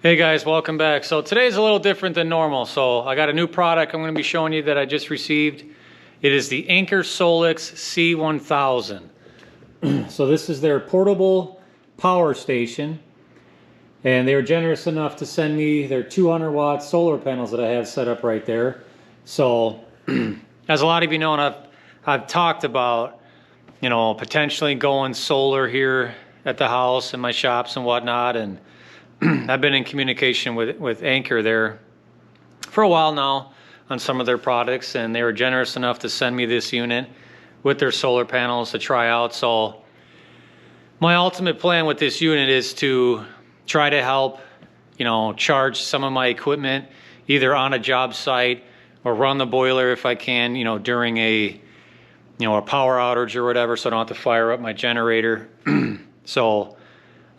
Hey guys, welcome back. So today's a little different than normal. So I got a new product I'm going to be showing you that I just received. It is the Anker SOLIX C1000. So this is their portable power station. And they were generous enough to send me their 200 watt solar panels that I have set up right there. So as a lot of you know, and I've talked about, you know, potentially going solar here at the house and my shops and whatnot. And I've been in communication with Anker there for a while now on some of their products, and they were generous enough to send me this unit with their solar panels to try out. So my ultimate plan with this unit is to try to help, you know, charge some of my equipment either on a job site or run the boiler if I can, you know, during a power outage or whatever, so I don't have to fire up my generator. So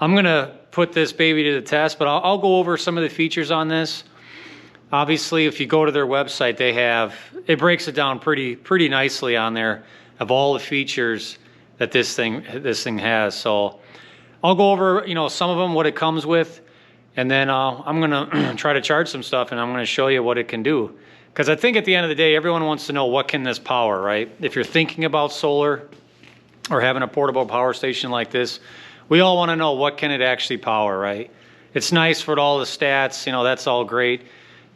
I'm gonna put this baby to the test, but I'll go over some of the features on this. Obviously, if you go to their website, it breaks it down pretty nicely on there of all the features that this thing has. So I'll go over, you know, some of them, what it comes with, and then I'm gonna try to charge some stuff, and I'm gonna show you what it can do. Because I think at the end of the day, everyone wants to know, what can this power, right? If you're thinking about solar or having a portable power station like this, we all want to know, what can it actually power, right? It's nice for all the stats, you know, that's all great.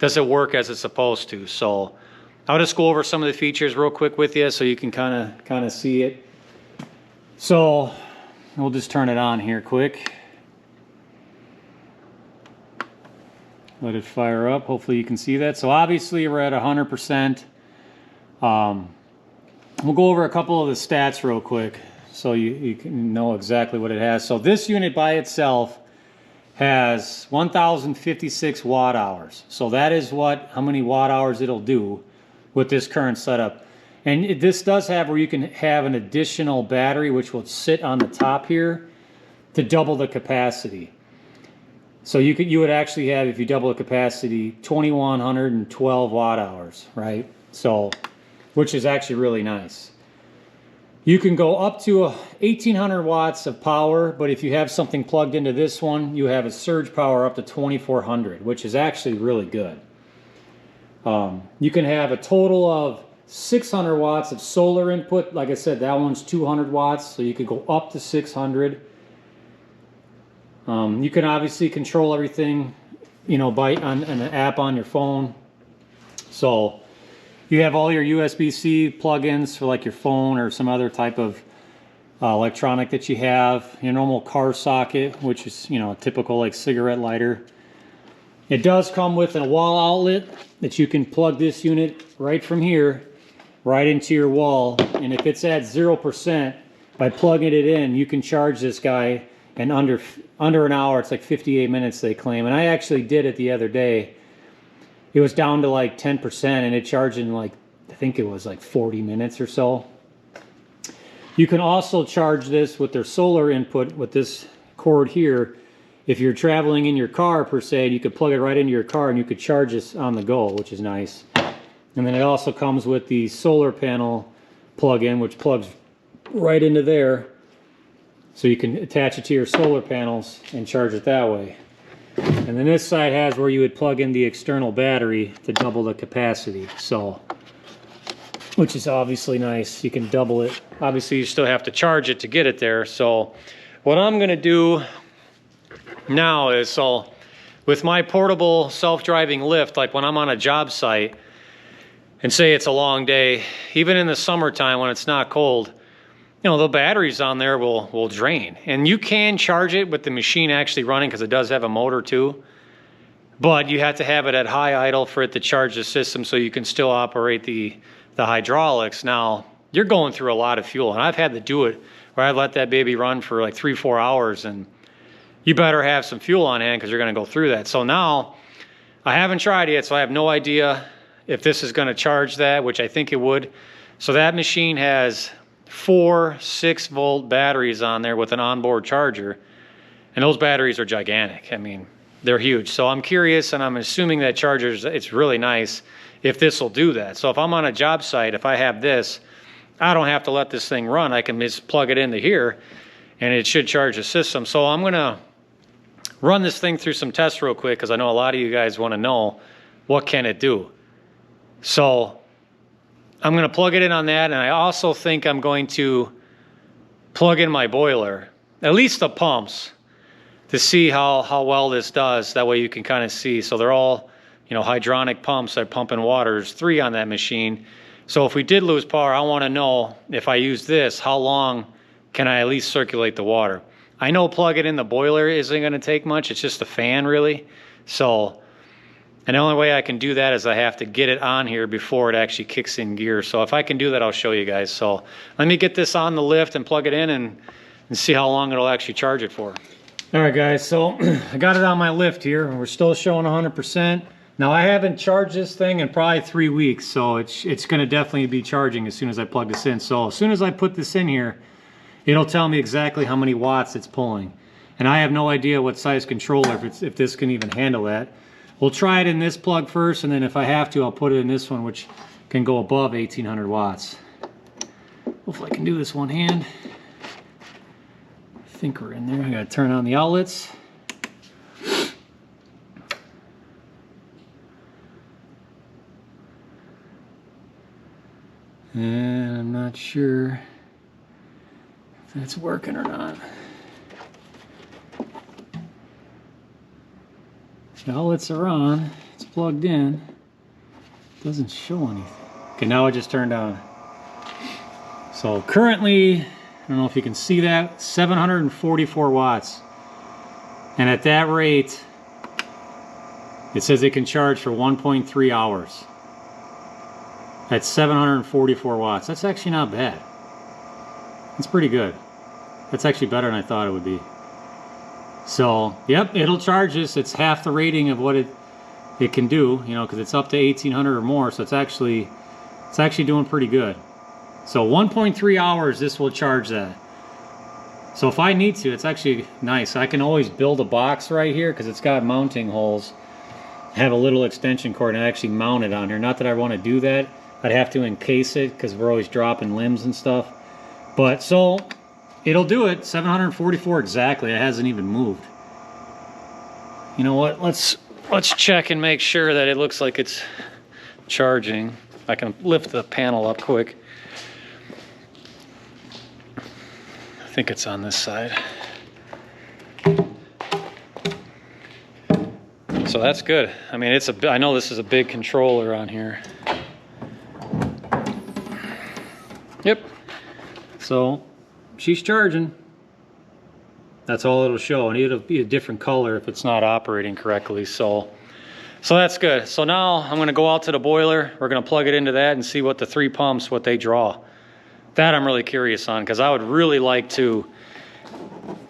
Does it work as it's supposed to? So I'll just go over some of the features real quick with you so you can kind of see it. So we'll just turn it on here quick. Let it fire up. Hopefully you can see that. So obviously we're at 100%. We'll go over a couple of the stats real quick so you can know exactly what it has. So this unit by itself has 1,056 watt hours. So that is how many watt hours it'll do with this current setup. And this does have where you can have an additional battery which will sit on the top here to double the capacity. So you would actually have, if you double the capacity, 2,112 watt hours, right? So, which is actually really nice. You can go up to 1,800 watts of power, but if you have something plugged into this one, you have a surge power up to 2,400, which is actually really good. You can have a total of 600 watts of solar input. Like I said, that one's 200 watts, so you could go up to 600. You can obviously control everything, you know, on an app on your phone. So you have all your USB-C plugins for like your phone or some other type of electronic that you have. Your normal car socket, which is, you know, a typical like cigarette lighter. It does come with a wall outlet that you can plug this unit right from here, right into your wall. And if it's at 0%, by plugging it in, you can charge this guy in under an hour. It's like 58 minutes they claim. And I actually did it the other day. It was down to like 10% and it charged in like, I think it was like 40 minutes or so. You can also charge this with their solar input with this cord here. If you're traveling in your car per se, you could plug it right into your car and you could charge this on the go, which is nice. And then it also comes with the solar panel plug-in, which plugs right into there. So you can attach it to your solar panels and charge it that way. And then this side has where you would plug in the external battery to double the capacity. So, which is obviously nice. You can double it. Obviously you still have to charge it to get it there. So what I'm gonna do now is, so with my portable self-driving lift, like when I'm on a job site and say it's a long day, even in the summertime when it's not cold, you know, the batteries on there will drain. And you can charge it with the machine actually running because it does have a motor too. But you have to have it at high idle for it to charge the system so you can still operate the hydraulics. Now, you're going through a lot of fuel. And I've had to do it where I let that baby run for like 3-4 hours. And you better have some fuel on hand because you're going to go through that. So now, I haven't tried it yet, so I have no idea if this is going to charge that, which I think it would. So that machine has 4 6-volt batteries on there with an onboard charger, and those batteries are gigantic. I mean, they're huge. So I'm curious, and I'm assuming that chargers, it's really nice if this will do that. So if I'm on a job site, if I have this, I don't have to let this thing run. I can just plug it into here and it should charge the system. So I'm gonna run this thing through some tests real quick, because I know a lot of you guys want to know what can it do. So I'm going to plug it in on that, and I also think I'm going to plug in my boiler, at least the pumps, to see how well this does. That way you can kind of see. So they're all, you know, hydronic pumps that pump in water. There's 3 on that machine. So if we did lose power, I want to know, if I use this, how long can I at least circulate the water? I know plugging in the boiler isn't going to take much. It's just a fan, really. So, and the only way I can do that is I have to get it on here before it actually kicks in gear. So if I can do that, I'll show you guys. So let me get this on the lift and plug it in and see how long it'll actually charge it for. All right, guys, so I got it on my lift here. We're still showing 100%. Now, I haven't charged this thing in probably 3 weeks, so it's going to definitely be charging as soon as I plug this in. So as soon as I put this in here, it'll tell me exactly how many watts it's pulling. And I have no idea what size controller, if this can even handle that. We'll try it in this plug first, and then if I have to, I'll put it in this one, which can go above 1800 watts. Hopefully I can do this one hand. I think we're in there. I gotta turn on the outlets. And I'm not sure if that's working or not. The outlets are on. It's plugged in. Doesn't show anything. Okay, now it just turned on. So currently, I don't know if you can see that, 744 watts. And at that rate, it says it can charge for 1.3 hours. That's 744 watts. That's actually not bad. It's pretty good. That's actually better than I thought it would be. So, yep, it'll charge this. It's half the rating of what it can do, you know, because it's up to 1800 or more. So it's actually doing pretty good. So 1.3 hours, this will charge that. So if I need to, it's actually nice. I can always build a box right here because it's got mounting holes. I have a little extension cord and actually mount it on here. Not that I want to do that. I'd have to encase it because we're always dropping limbs and stuff. But so it'll do it. 744 exactly. It hasn't even moved. You know what? Let's check and make sure that it looks like it's charging. I can lift the panel up quick. I think it's on this side. So that's good. I mean, I know this is a big controller on here. Yep. So she's charging. That's all it'll show, and it'll be a different color if it's not operating correctly. So that's good. So now I'm going to go out to the boiler. We're going to plug it into that and see what the 3 pumps, what they draw. That I'm really curious on, because I would really like to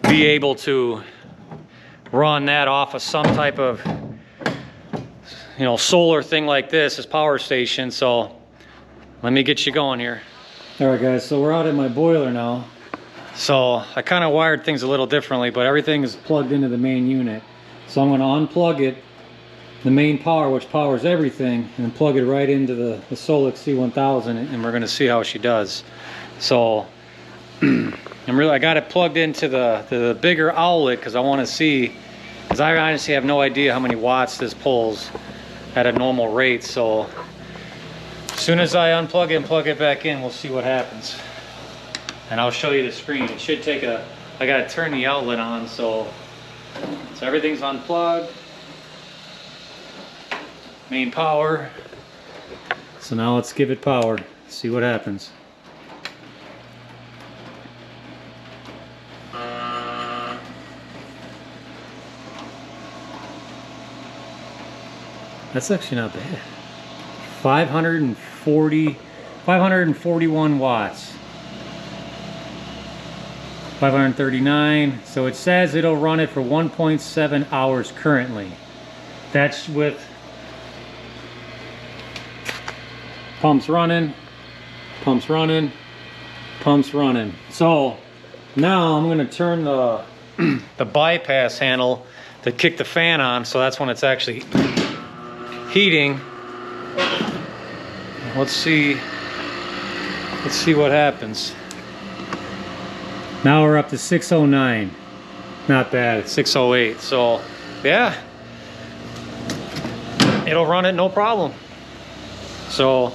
be able to run that off of some type of, you know, solar thing like this as power station. So let me get you going here. All right, guys, so we're out at my boiler now. So I kind of wired things a little differently, but everything is plugged into the main unit. So I'm going to unplug it, the main power, which powers everything, and then plug it right into the SOLIX C1000, and we're going to see how she does. So I got it plugged into the bigger outlet because I want to see, because I honestly have no idea how many watts this pulls at a normal rate. So as soon as I unplug it and plug it back in, we'll see what happens. And I'll show you the screen. It should take I gotta turn the outlet on, so everything's unplugged. Main power. So now let's give it power, see what happens. That's actually not bad. 541 watts. 539. So it says it'll run it for 1.7 hours currently. That's with pumps running, pumps running, pumps running. So now I'm going to turn the bypass handle to kick the fan on, so that's when it's actually heating. Let's see what happens. Now we're up to 609. Not bad, 608. So yeah, it'll run it no problem. So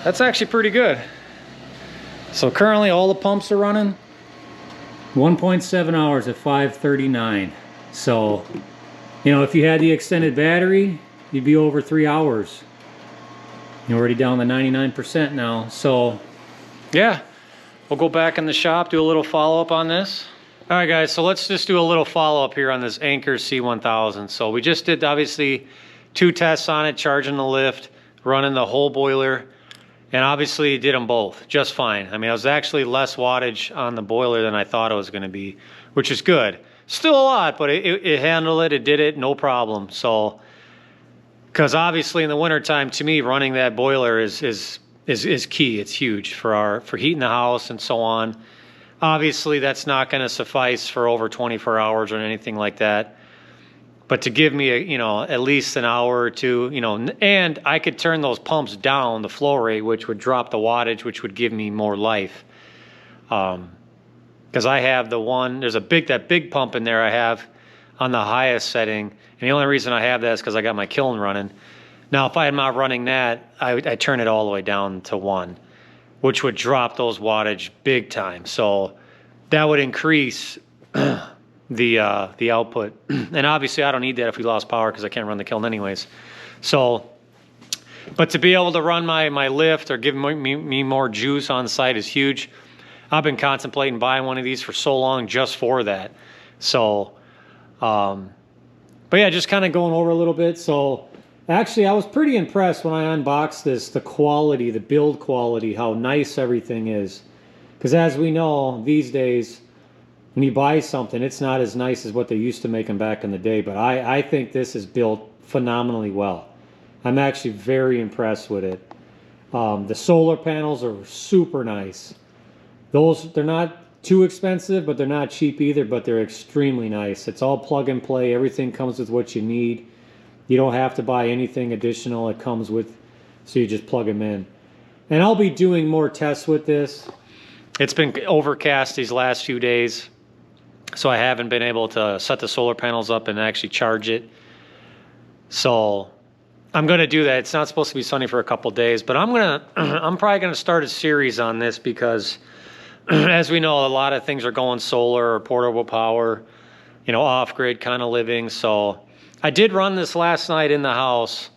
that's actually pretty good. So currently all the pumps are running 1.7 hours at 539. So, you know, if you had the extended battery, you'd be over 3 hours. You're already down to 99% now. So yeah, we'll go back in the shop, do a little follow-up on this. All right guys, so let's just do a little follow-up here on this Anker C1000. So we just did obviously 2 tests on it, charging the lift, running the whole boiler, and obviously did them both just fine. I mean, it was actually less wattage on the boiler than I thought it was going to be, which is good. Still a lot, but it handled it, it did it, no problem. So, because obviously in the wintertime, to me, running that boiler is key. It's huge for heating the house and so on. Obviously, that's not going to suffice for over 24 hours or anything like that. But to give me, you know, at least an hour or two, you know, and I could turn those pumps down, the flow rate, which would drop the wattage, which would give me more life. Because I have the one, there's that big pump in there I have on the highest setting. And the only reason I have that is because I got my kiln running. Now, if I am not running that, I turn it all the way down to 1, which would drop those wattage big time. So that would increase the output. And obviously I don't need that if we lost power because I can't run the kiln anyways. So, but to be able to run my lift or give me more juice on site is huge. I've been contemplating buying one of these for so long just for that. So, but yeah, just kind of going over a little bit. So actually I was pretty impressed when I unboxed this, the quality, the build quality, how nice everything is. Because as we know, these days, when you buy something, it's not as nice as what they used to make them back in the day. But I think this is built phenomenally well. I'm actually very impressed with it. The solar panels are super nice. They're not too expensive, but they're not cheap either, but they're extremely nice. It's all plug and play. Everything comes with what you need. You don't have to buy anything additional. It comes with, so you just plug them in. And I'll be doing more tests with this. It's been overcast these last few days, so I haven't been able to set the solar panels up and actually charge it. So I'm going to do that. It's not supposed to be sunny for a couple days, but I'm probably going to start a series on this because as we know, a lot of things are going solar or portable power, you know, off-grid kind of living. So I did run this last night in the house.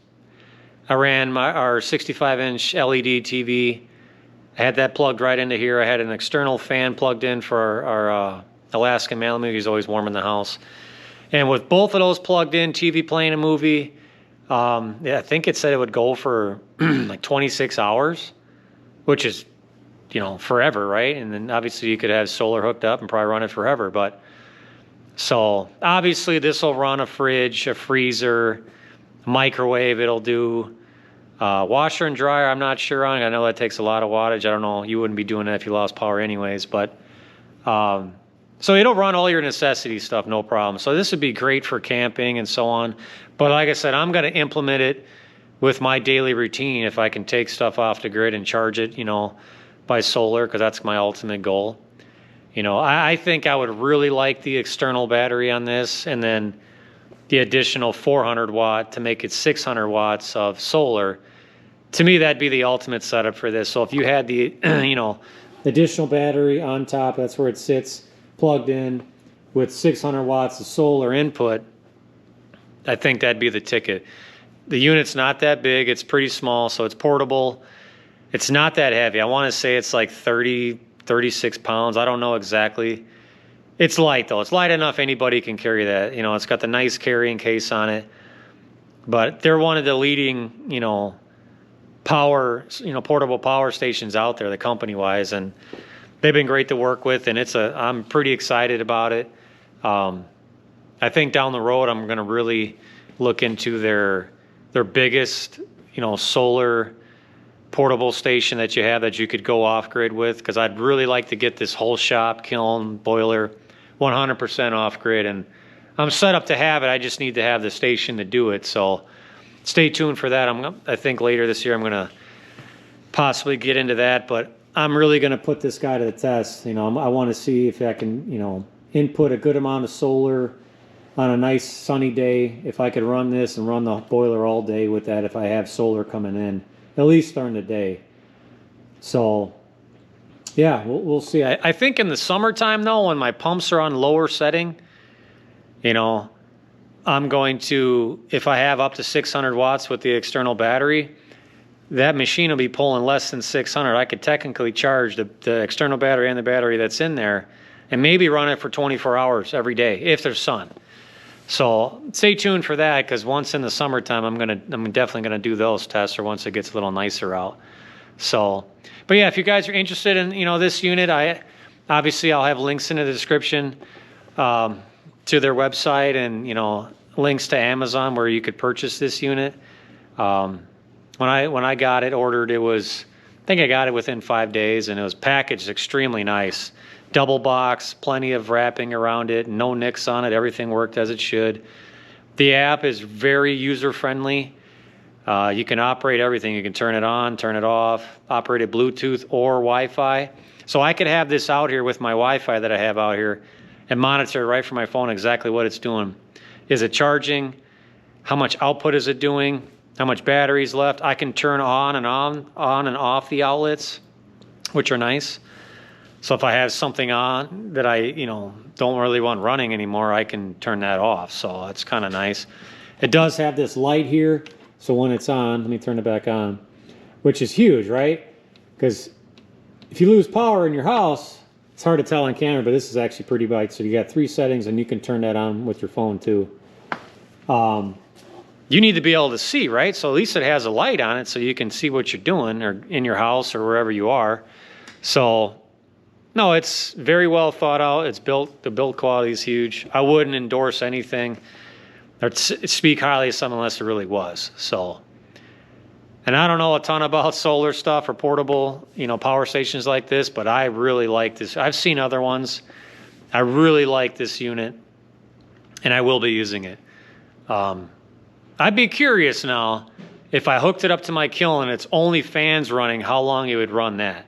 I ran our 65-inch LED TV. I had that plugged right into here. I had an external fan plugged in for our Alaskan Malamute. He's always warm in the house. And with both of those plugged in, TV playing a movie, yeah, I think it said it would go for like 26 hours, which is, you know, forever, right? And then obviously you could have solar hooked up and probably run it forever. But so obviously this will run a fridge, a freezer, a microwave. It'll do washer and dryer. I'm not sure on. I know that takes a lot of wattage. I don't know. You wouldn't be doing that if you lost power anyways. But so it'll run all your necessity stuff, no problem. So this would be great for camping and so on. But like I said, I'm going to implement it with my daily routine if I can take stuff off the grid and charge it, you know, by solar, because that's my ultimate goal. You know, I think I would really like the external battery on this and then the additional 400 watt to make it 600 watts of solar. To me, that'd be the ultimate setup for this. So if you had the, you know, additional battery on top, that's where it sits, plugged in with 600 watts of solar input, I think that'd be the ticket. The unit's not that big. It's pretty small, so it's portable. It's not that heavy. I want to say it's like 36 pounds. I don't know exactly. It's light, though. It's light enough anybody can carry that. You know, it's got the nice carrying case on it. But they're one of the leading, you know, portable power stations out there, the company-wise, and they've been great to work with, and I'm pretty excited about it. I think down the road I'm going to really look into their biggest, you know, solar portable station that you have that you could go off grid with, because I'd really like to get this whole shop, kiln, boiler 100% off grid, and I'm set up to have it. I just need to have the station to do it. So stay tuned for that. I think later this year I'm going to possibly get into that, but I'm really going to put this guy to the test. You know, I want to see if I can, you know, input a good amount of solar on a nice sunny day. If I could run this and run the boiler all day with that, if I have solar coming in, at least during the day. So yeah, we'll see. I think in the summertime though, when my pumps are on lower setting, you know, I'm going to, if I have up to 600 watts with the external battery, that machine will be pulling less than 600. I could technically charge the external battery and the battery that's in there and maybe run it for 24 hours every day if there's sun. So stay tuned for that, because once in the summertime, I'm definitely gonna do those tests, or once it gets a little nicer out. So, but yeah, if you guys are interested in, you know, this unit, obviously I'll have links in the description to their website, and, you know, links to Amazon where you could purchase this unit. When I got it ordered, I think I got it within 5 days, and it was packaged extremely nice. Double box, plenty of wrapping around it, no nicks on it, everything worked as it should. The app is very user-friendly. You can operate everything. You can turn it on, turn it off, operate it Bluetooth or Wi-Fi. So I could have this out here with my Wi-Fi that I have out here and monitor right from my phone exactly what it's doing. Is it charging? How much output is it doing? How much battery's left? I can turn on and off the outlets, which are nice. So if I have something on that I, you know, don't really want running anymore, I can turn that off. So it's kind of nice. It does have this light here. So when it's on, let me turn it back on, which is huge, right? Because if you lose power in your house, it's hard to tell on camera, but this is actually pretty bright. So you got 3 settings, and you can turn that on with your phone too. You need to be able to see, right? So at least it has a light on it so you can see what you're doing, or in your house or wherever you are. So no, it's very well thought out. It's built, the build quality is huge. I wouldn't endorse anything or speak highly of something unless it really was. So, and I don't know a ton about solar stuff or portable, you know, power stations like this, but I really like this. I've seen other ones. I really like this unit, and I will be using it. I'd be curious now, if I hooked it up to my kiln and it's only fans running, how long it would run that.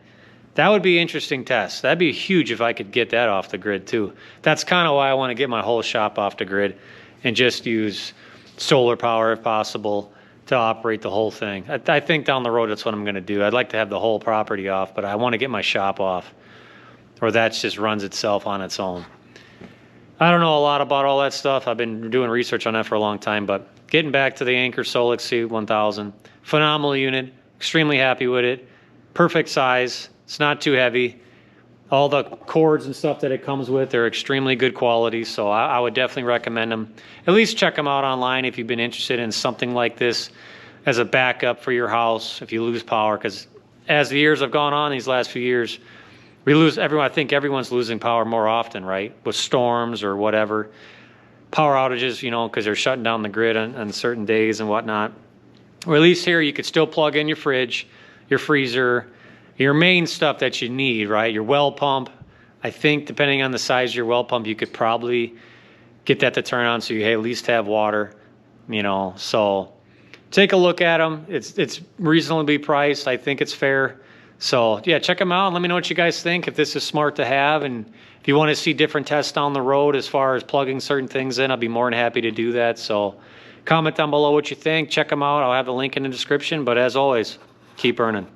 That would be an interesting test. That'd be huge if I could get that off the grid too. That's kind of why I want to get my whole shop off the grid and just use solar power if possible to operate the whole thing. I think down the road that's what I'm going to do. I'd like to have the whole property off, but I want to get my shop off, or that just runs itself on its own. I don't know a lot about all that stuff. I've been doing research on that for a long time, but getting back to the Anker SOLIX C1000, phenomenal unit, extremely happy with it, perfect size, it's not too heavy. All the cords and stuff that it comes with are extremely good quality, so I would definitely recommend them. At least check them out online if you've been interested in something like this as a backup for your house if you lose power, because as the years have gone on, these last few years, I think everyone's losing power more often, right? With storms or whatever. Power outages, you know, because they're shutting down the grid on certain days and whatnot. Or at least here you could still plug in your fridge, your freezer, your main stuff that you need, right? Your well pump. I think depending on the size of your well pump, you could probably get that to turn on so you at least have water, you know. So take a look at them. It's reasonably priced. I think it's fair. So yeah, check them out and let me know what you guys think, if this is smart to have, and if you want to see different tests down the road as far as plugging certain things in, I'll be more than happy to do that. So comment down below what you think. Check them out. I'll have the link in the description. But as always, keep earning.